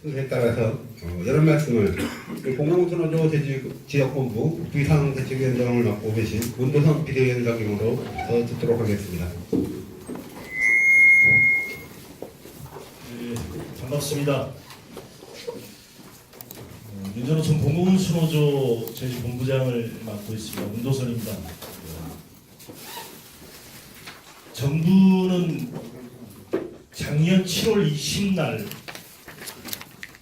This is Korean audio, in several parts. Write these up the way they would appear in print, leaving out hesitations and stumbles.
순서에 따라서 여러 말씀을 공공선호조 지역본부 비상대책위원장을 맡고 계신 문도성 비대위원장님으로 듣도록 하겠습니다. 네, 반갑습니다. 민주노총 공공순호조 제주본부장을 맡고 있습니다. 문도선입니다. 정부는 작년 7월 20날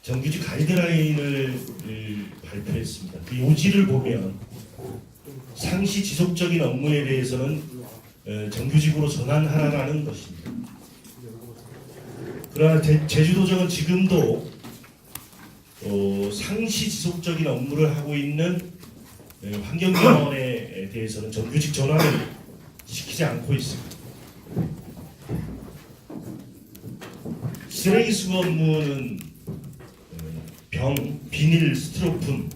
정규직 가이드라인을 발표했습니다. 그 요지를 보면 상시 지속적인 업무에 대해서는 정규직으로 전환하라는 것입니다. 그러나 제주도정은 지금도 상시 지속적인 업무를 하고 있는 환경위원회에 대해서는 정규직 전환을 시키지 않고 있습니다. 쓰레기 수거 업무는 병, 비닐, 스티로폼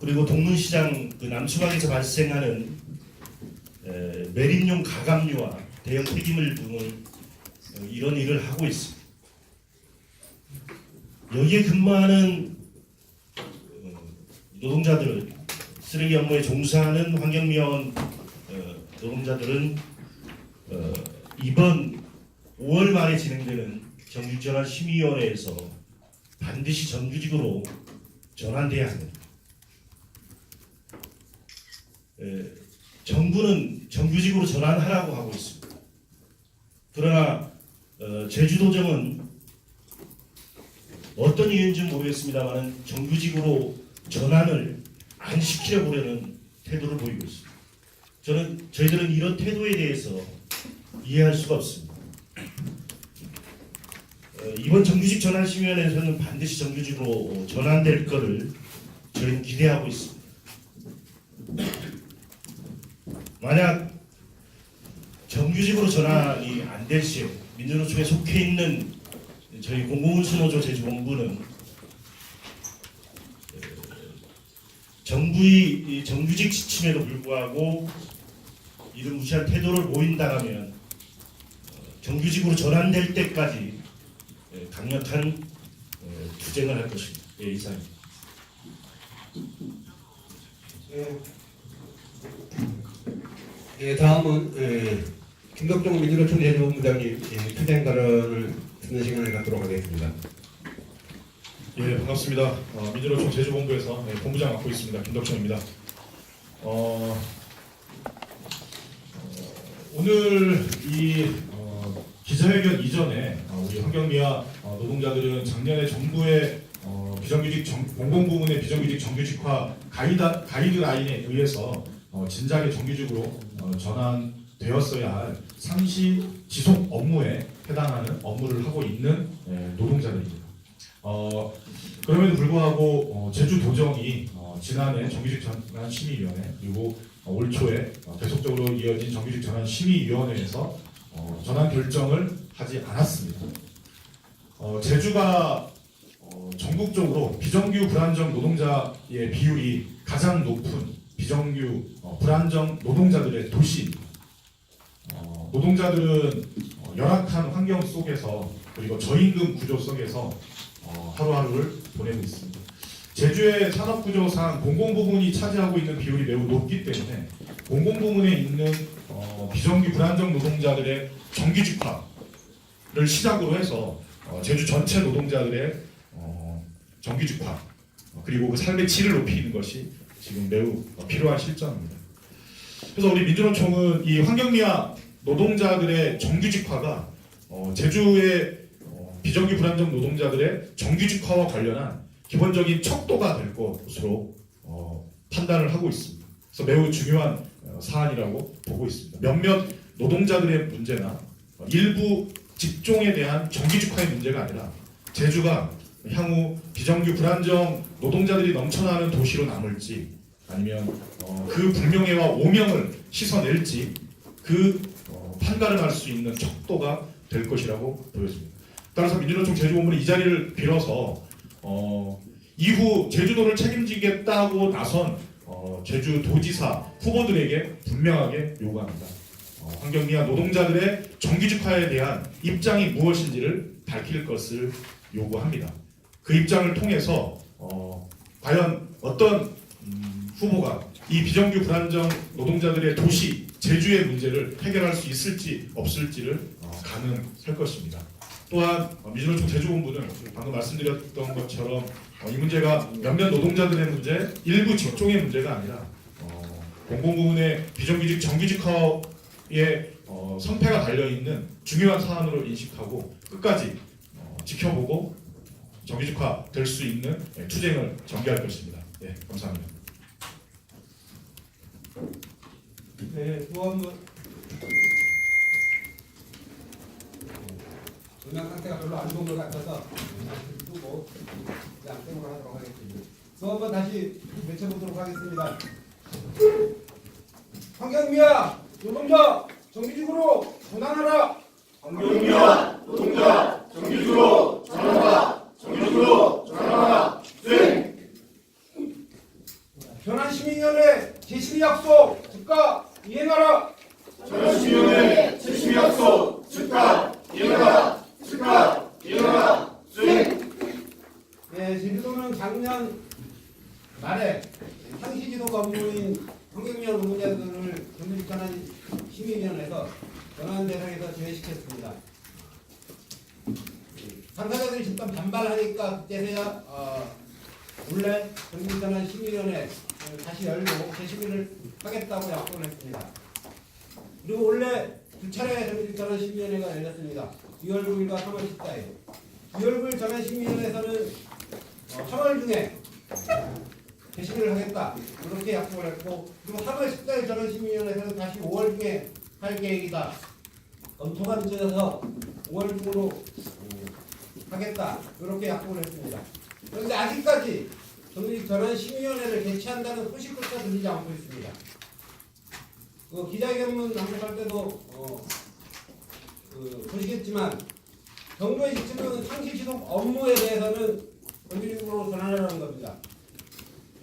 그리고 동문시장 그 남수방에서 발생하는 매립용 가감류와 대형 폐기물 등을 이런 일을 하고 있습니다. 여기에 근무하는 노동자들은 쓰레기 업무에 종사하는 환경미화원 노동자들은 이번 5월 말에 진행되는 정규직전환 심의위원회에서 반드시 정규직으로 전환돼야 합니다. 정부는 정규직으로 전환하라고 하고 있습니다. 그러나 제주도정은 어떤 이유인지는 모르겠습니다만 정규직으로 전환을 안 시키려고 하는 태도를 보이고 있습니다. 저희들은 이런 태도에 대해서 이해할 수가 없습니다. 이번 정규직 전환 심의위원회에서는 반드시 정규직으로 전환될 것을 저희는 기대하고 있습니다. 만약 정규직으로 전환이 안 될 시에 민주노총에 속해 있는 저희 공공운수노조 제주본부는 정부의 정규직 지침에도 불구하고 이런 무시한 태도를 보인다면 정규직으로 전환될 때까지 강력한 투쟁을 할 것입니다. 이상입니다. 다음은 김덕종 민주노총 제주본부장님 투쟁 발언을 듣는 시간을 갖도록 하겠습니다. 예, 반갑습니다. 민주노총 제주본부에서 본부장 맡고 있습니다. 김덕종입니다. 오늘 이 기자회견 이전에 우리 환경미화 노동자들은 작년에 정부의 비정규직 공공부문의 비정규직 정규직화 가이드라인에 의해서 진작에 정규직으로 전환되었어야 할 상시 지속 업무에 해당하는 업무를 하고 있는 노동자들입니다. 그럼에도 불구하고 제주도정이 지난해 정규직 전환 심의위원회 그리고 올 초에 계속적으로 이어진 정규직 전환 심의위원회에서 전환 결정을 하지 않았습니다. 제주가 전국적으로 비정규 불안정 노동자의 비율이 가장 높은 비정규 불안정 노동자들의 도시입니다. 노동자들은 열악한 환경 속에서 그리고 저임금 구조 속에서 하루하루를 보내고 있습니다. 제주의 산업구조상 공공부문이 차지하고 있는 비율이 매우 높기 때문에 공공부문에 있는 비정규 불안정 노동자들의 정규직화를 시작으로 해서 제주 전체 노동자들의 정규직화 그리고 그 삶의 질을 높이는 것이 지금 매우 필요한 실정입니다. 그래서 우리 민주노총은 이 환경미화 노동자들의 정규직화가 제주의 비정규 불안정 노동자들의 정규직화와 관련한 기본적인 척도가 될 것으로 판단을 하고 있습니다. 그래서 매우 중요한 사안이라고 보고 있습니다. 몇몇 노동자들의 문제나 일부 직종에 대한 정규직화의 문제가 아니라 제주가 향후 비정규 불안정 노동자들이 넘쳐나는 도시로 남을지 아니면 그 불명예와 오명을 씻어낼지 그 판가름 할 수 있는 척도가 될 것이라고 보여집니다. 따라서 민주노총 제주본부는 이 자리를 빌어서 이후 제주도를 책임지겠다고 나선 제주도지사 후보들에게 분명하게 요구합니다. 환경미화 노동자들의 정규직화에 대한 입장이 무엇인지를 밝힐 것을 요구합니다. 그 입장을 통해서 과연 어떤 후보가 이 비정규 불안정 노동자들의 도시 제주의 문제를 해결할 수 있을지 없을지를 가늠할 것입니다. 또한 민주노총 제주본부는 방금 말씀드렸던 것처럼 이 문제가 몇몇 노동자들의 문제, 일부 직종의 문제가 아니라 공공부문의 비정규직 정규직화의 성패가 달려있는 중요한 사안으로 인식하고 끝까지 지켜보고 정규직화 될 수 있는 투쟁을 전개할 것입니다. 네, 감사합니다. 네, 또 한 번. 음향 상태가 별로 안 좋은 것 같아서 또 양땡으로 하도록 하겠습니다. 또 한 번 다시 외쳐보도록 하겠습니다. 환경미화 노동자 정규직으로 전환하라. 환경미화 노동자 정규직으로 전환하라. 정규직으로 전환하라. 네. 전환시민위원회 제심의 약속 즉각 이행하라. 전환시민위원회 제심의 약속 즉각 이행하라. 즉각 이행하라. 네. 네, 제주도는 작년 말에 상시지도가 업무인 환경미화 노동자들을 정규직 전환 심의위원회에서 전환 대상에서 제외시켰습니다. 당사자들이 잠깐 반발하니까 그때서야 원래 정규직 전환 심의위원회 다시 열고 재심의를 하겠다고 약속을 했습니다. 그리고 원래 두 차례 정규직 전환 심의위원회가 열렸습니다. 2월 9일과 3월 14일. 2월 9일 전환 심의위원회에서는 3월 중에 재심의를 하겠다 이렇게 약속을 했고, 그리고 3월 14일 전환 심의위원회에서는 다시 5월 중에 할 계획이다. 검토가 늦어져서 5월 중으로 하겠다 이렇게 약속을 했습니다. 그런데 아직까지 정규직 전환 심의위원회를 개최한다는 소식조차 들리지 않고 있습니다. 기자회견문 항복할 때도 보시겠지만 정부의 지침은 상시 지속 업무에 대해서는 정규직으로 전환하라는 겁니다.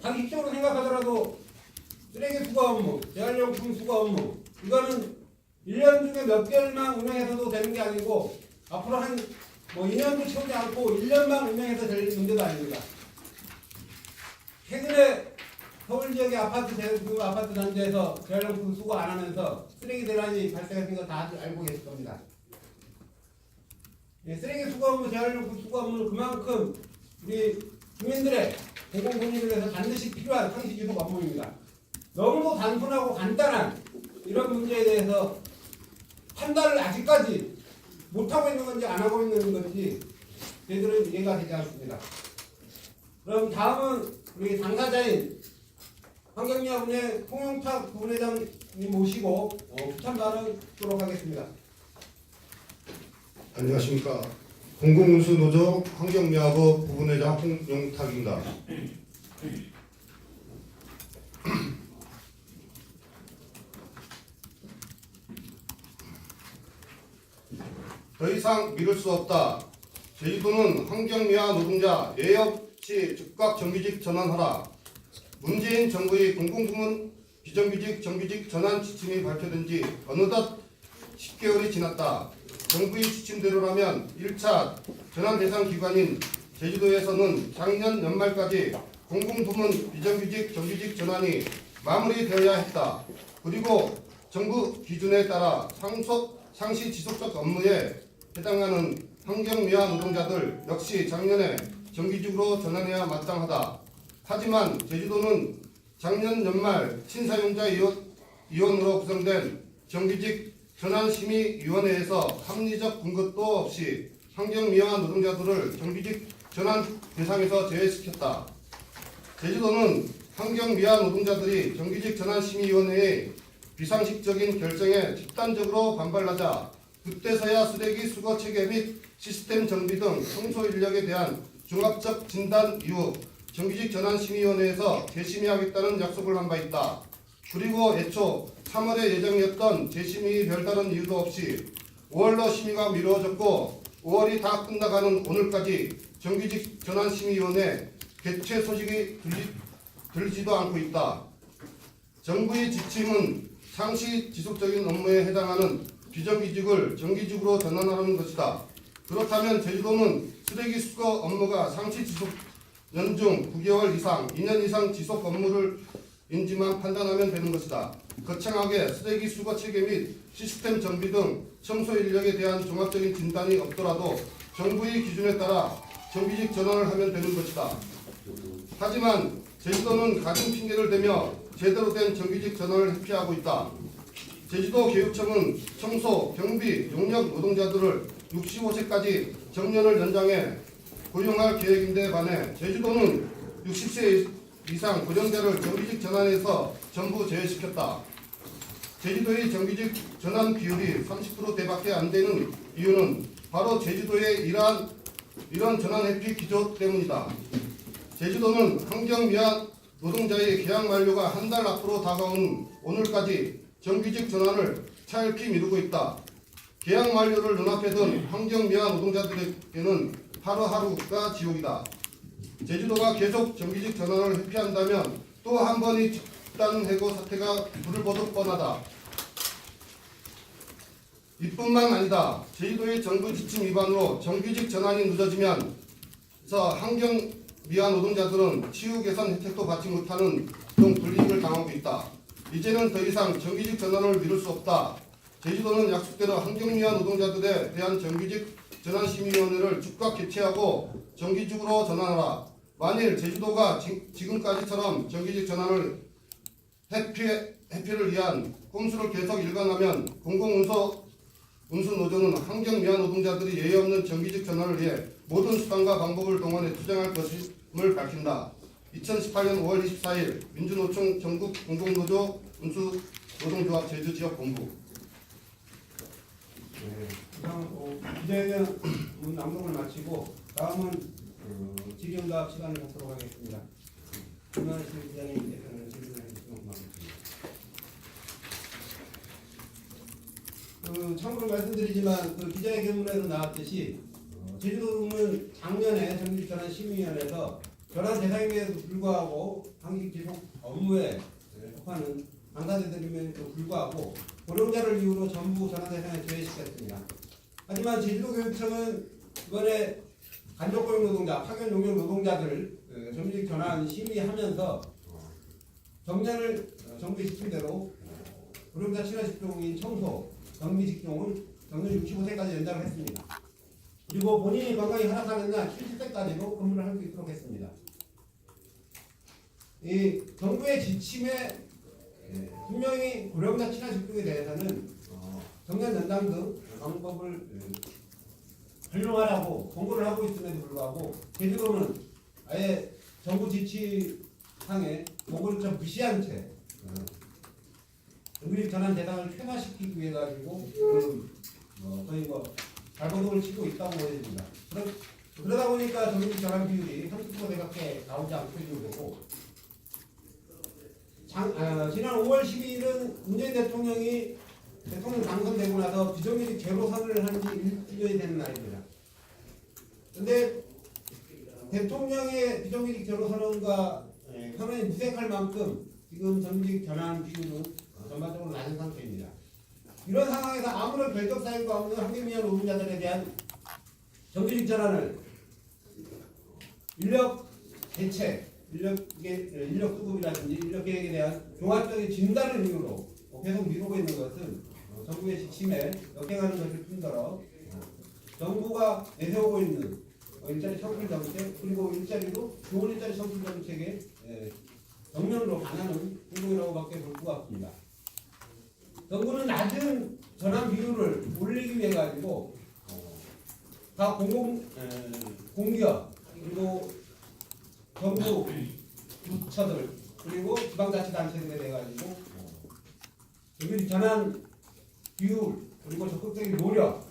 상식적으로 생각하더라도 쓰레기 수거 업무, 재활용품 수거 업무 이거는 1년 중에 몇 개월만 운영해서도 되는 게 아니고 앞으로 한 2년도 채우지 않고 1년만 운영해서 될 문제도 아닙니다. 최근에 서울 지역의 아파트 단지에서 재활용품 수거 안 하면서 쓰레기 대란이 발생했던 거 다 알고 계실 겁니다. 쓰레기 수거 업무, 재활용품 수거 업무는 그만큼 우리 주민들의 공공권익을 위해서 반드시 필요한 상시 지속 업무입니다. 너무도 단순하고 간단한 이런 문제에 대해서 판단을 아직까지 못하고 있는 건지 안 하고 있는 건지 저희들은 이해가 되지 않습니다. 그럼 다음은 우리 당사자인 환경미화분의 홍영탁 부분회장님 모시고 부탄 발언 듣도록 하겠습니다. 안녕하십니까. 공공운수노조 환경미화부 부분회장 홍영탁입니다. 더 이상 미룰 수 없다. 제주도는 환경미화 노동자 예외 없이 즉각 정규직 전환하라. 문재인 정부의 공공부문 비정규직 정규직 전환 지침이 발표된 지 어느덧 10개월이 지났다. 정부의 지침대로라면 1차 전환 대상 기관인 제주도에서는 작년 연말까지 공공부문 비정규직 정규직 전환이 마무리되어야 했다. 그리고 정부 기준에 따라 상시 지속적 업무에 해당하는 환경미화 노동자들 역시 작년에 정규직으로 전환해야 마땅하다. 하지만 제주도는 작년 연말 친사용자 위원으로 구성된 정규직 전환심의위원회에서 합리적 근거도 없이 환경미화 노동자들을 정규직 전환 대상에서 제외시켰다. 제주도는 환경미화 노동자들이 정규직 전환심의위원회의 비상식적인 결정에 집단적으로 반발하자 그때서야 쓰레기 수거 체계 및 시스템 정비 등 청소 인력에 대한 종합적 진단 이후 정규직 전환심의위원회에서 재심의하겠다는 약속을 한 바 있다. 그리고 애초 3월에 예정이었던 재심의 별다른 이유도 없이 5월로 심의가 미뤄졌고 5월이 다 끝나가는 오늘까지 정규직 전환심의위원회 개최 소식이 들리지도 않고 있다. 정부의 지침은 상시 지속적인 업무에 해당하는 비정규직을 정규직으로 전환하는 것이다. 그렇다면 제주도는 쓰레기 수거 업무가 상시 지속 연중 9개월 이상, 2년 이상 지속 업무를 인지만 판단하면 되는 것이다. 거창하게 쓰레기 수거 체계 및 시스템 정비 등 청소 인력에 대한 종합적인 진단이 없더라도 정부의 기준에 따라 정규직 전환을 하면 되는 것이다. 하지만 제주도는 각종 핑계를 대며 제대로 된 정규직 전환을 회피하고 있다. 제주도 교육청은 청소, 경비, 용역 노동자들을 65세까지 정년을 연장해 고용할 계획인데 반해 제주도는 60세 이상 고령자를 정규직 전환해서 전부 제외시켰다. 제주도의 정규직 전환 비율이 30%대밖에 안 되는 이유는 바로 제주도의 이런 전환 회피 기조 때문이다. 제주도는 환경미화 노동자의 계약 만료가 한 달 앞으로 다가온 오늘까지 정규직 전환을 차일피 미루고 있다. 계약 만료를 눈앞에 둔 환경미화 노동자들에게는 하루하루가 지옥이다. 제주도가 계속 정규직 전환을 회피한다면 또 한 번의 집단 해고 사태가 불을 보듯 뻔하다. 이뿐만 아니다. 제주도의 정부 지침 위반으로 정규직 전환이 늦어지면 환경미화 노동자들은 치유 개선 혜택도 받지 못하는 등 불이익을 당하고 있다. 이제는 더 이상 정규직 전환을 미룰 수 없다. 제주도는 약속대로 환경미화 노동자들에 대한 정규직 전환심의위원회를 즉각 개최하고 정규직으로 전환하라. 만일 제주도가 지금까지처럼 정규직 전환을 회피를 위한 꼼수를 계속 일관하면 공공운수노조는 환경미화 노동자들이 예의 없는 정규직 전환을 위해 모든 수단과 방법을 동원해 투쟁할 것임을 밝힌다. 2018년 5월 24일 민주노총 전국 공공노조 운수노동조합 제주지역본부. 이상 기자회견 낭독을 마치고 다음은 질의응답 시간을 갖도록 하겠습니다. 김만실 기자님 대표는 질문해 주시면 고맙습니다. 참고로 말씀드리지만 기자회견문에도 나왔듯이 제주도는 작년에 정규직 전환 심의위원회에서 전환 대상임에도 불구하고 방직 지속 업무에 속하는 당사자들임에도 불구하고 고령자를 이유로 전부 전환 대상에 제외시켰습니다. 하지만 제주도교육청은 이번에 간접고용 노동자, 파견 용역 노동자들 정규직 전환 심의하면서 정년을 정부의 지침대로 고령자 친화 직종인 청소, 경비 직종을 정년 65세까지 연장을 했습니다. 그리고 본인이 건강이 허락하는 날 70세까지도 근무를 할 수 있도록 했습니다. 이 정부의 지침에 분명히 고령자 친화 직종에 대해서는 정년 연장 등 방법을 활용하라고 권고를 하고 있음에도 불구하고 제주도는 아예 정부 지침상에 권고를 좀 무시한 채 정규직 전환 대상을 퇴화시키기 위해 가지고 거의 발버둥을 치고 있다고 보여집니다. 그러다 보니까 정규직 전환 비율이 30%밖에 나오지 않고 있는 거고 지난 5월 12일은 문재인 대통령이 대통령 당선되고 나서 비정규직 제로 선언을 한 지 1주년이 되는 날입니다. 그런데 대통령의 비정규직 제로 선언과 선언이 무색할 만큼 지금 정규직 전환 비율은 전반적으로 낮은 상태입니다. 이런 상황에서 아무런 결격 사유가 없는 환경미화 노동자들에 대한 정규직 전환을 인력 대책, 인력 수급이라든지 인력 계획에 대한 종합적인 진단을 이유로 계속 미루고 있는 것은 정부의 지침에 역행하는 것일 뿐더러 정부가 내세우고 있는 일자리 창출 정책 그리고 일자리로 좋은 일자리 창출 정책에 정면으로 반하는 행동이라고밖에 볼 수가 없습니다. 정부는 낮은 전환 비율을 올리기 위해 가지고 다 공기업 그리고 정부 부처들 그리고 지방자치단체들에 대해 가지고 정규직 전환 비율 그리고 적극적인 노력,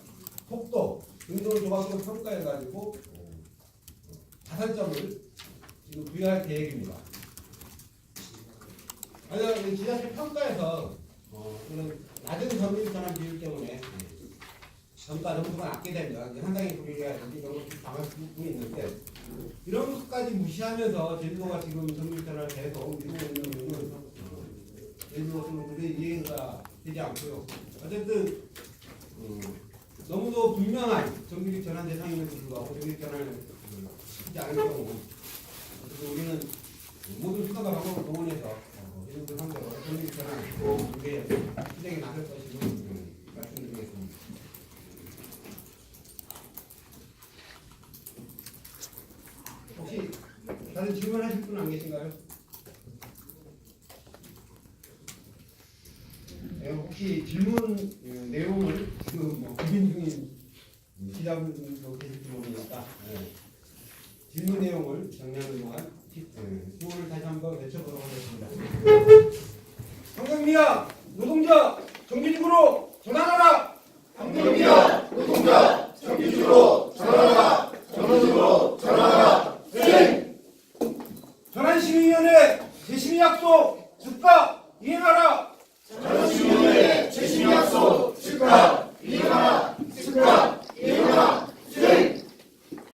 속도 등등을 종합적으로 평가해 가지고 5점을 지금 부여할 계획입니다. 아니 지자체 평가에서 그런 낮은 정규직 전환 비율 때문에 정가 점수가 낮게 되면 상당히 불이익이라든지 이런 것들이 당할 수 있는데 이런 것까지 무시하면서 제주도가 지금 정규직 전환을 계속 미루고 있는 이유는 제주도는 그게 이해가 되지 않고요. 어쨌든 너무도 분명한 정규직 전환 대상임에도 불구하고 정규직 전환을 하지 않을 경우 그래서 우리는 모든 수사가 방법을 동원해서 이분들 상대로 정규직 전환 준비에 실행에 나설 것임을 말씀드리겠습니다. 혹시 다른 질문하실 분 안 계신가요? 네, 혹시 질문 내용을 뭐 고민 중인 기자분들도 계실 모르니까 질문 내용을 정리하는 동안 구호를 다시 한번 외쳐보도록 하겠습니다. 황경미야 노동자 정규직으로 전환하라. 황경미야 노동자 정규직으로 전환하라. 전원직으로 전환하라. 전환심의위원회 재심의 약속